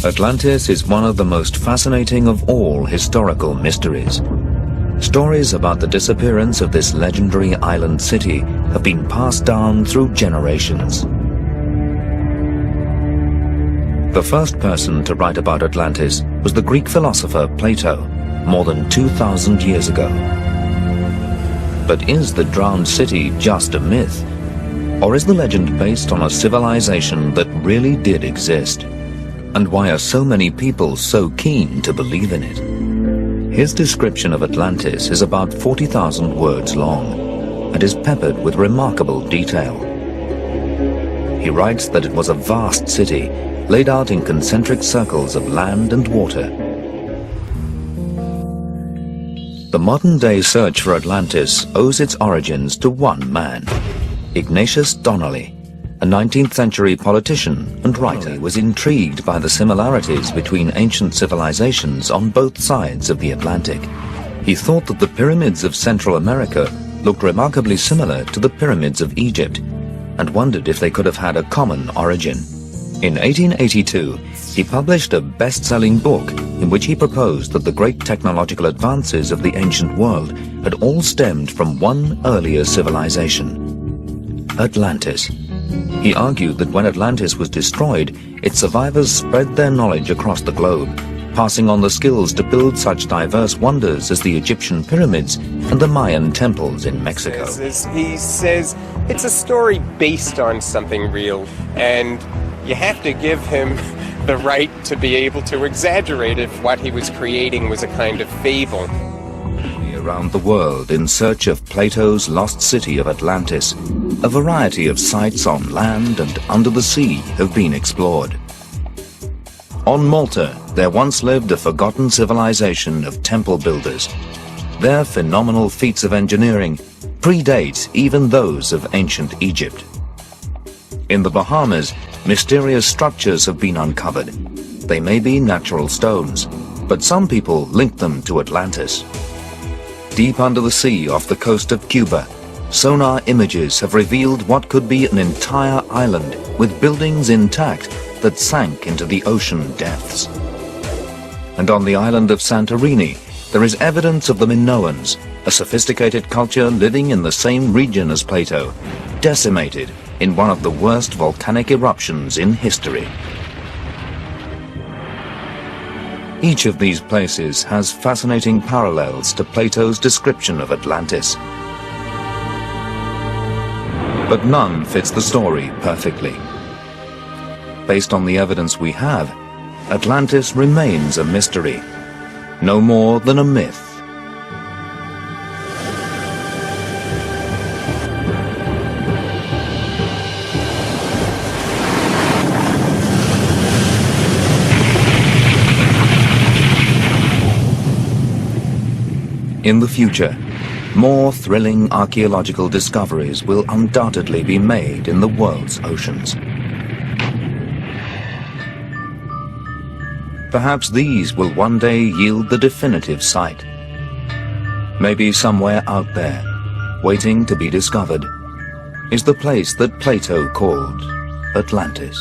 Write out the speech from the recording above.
Atlantis is one of the most fascinating of all historical mysteries. Stories about the disappearance of this legendary island city have been passed down through generations. The first person to write about Atlantis was the Greek philosopher Plato, more than 2,000 years ago. But is the drowned city just a myth? Or is the legend based on a civilization that really did exist? And why are so many people so keen to believe in it? His description of Atlantis is about 40,000 words long and is peppered with remarkable detail. He writes that it was a vast city laid out in concentric circles of land and water. The modern-day search for Atlantis owes its origins to one man, Ignatius Donnelly, a 19th century politician and writer. He was intrigued by the similarities between ancient civilizations on both sides of the Atlantic. He thought that the pyramids of Central America looked remarkably similar to the pyramids of Egypt, and wondered if they could have had a common origin. In 1882, he published a best-selling book in which he proposed that the great technological advances of the ancient world had all stemmed from one earlier civilization, Atlantis. He argued that when Atlantis was destroyed, its survivors spread their knowledge across the globe, passing on the skills to build such diverse wonders as the Egyptian pyramids and the Mayan temples in Mexico. He says it's a story based on something real, and you have to give him the right to be able to exaggerate if what he was creating was a kind of fable. Around the world in search of Plato's lost city of Atlantis, a variety of sites on land and under the sea have been explored. On Malta, there once lived a forgotten civilization of temple builders. Their phenomenal feats of engineering predate even those of ancient Egypt. In the Bahamas, mysterious structures have been uncovered. They may be natural stones, but some people link them to Atlantis. Deep under the sea off the coast of Cuba, sonar images have revealed what could be an entire island with buildings intact that sank into the ocean depths. And on the island of Santorini, there is evidence of the Minoans, a sophisticated culture living in the same region as Plato, decimated in one of the worst volcanic eruptions in history. Each of these places has fascinating parallels to Plato's description of Atlantis. But none fits the story perfectly. Based on the evidence we have, Atlantis remains a mystery, no more than a myth. In the future, more thrilling archaeological discoveries will undoubtedly be made in the world's oceans. Perhaps these will one day yield the definitive site. Maybe somewhere out there, waiting to be discovered, is the place that Plato called Atlantis.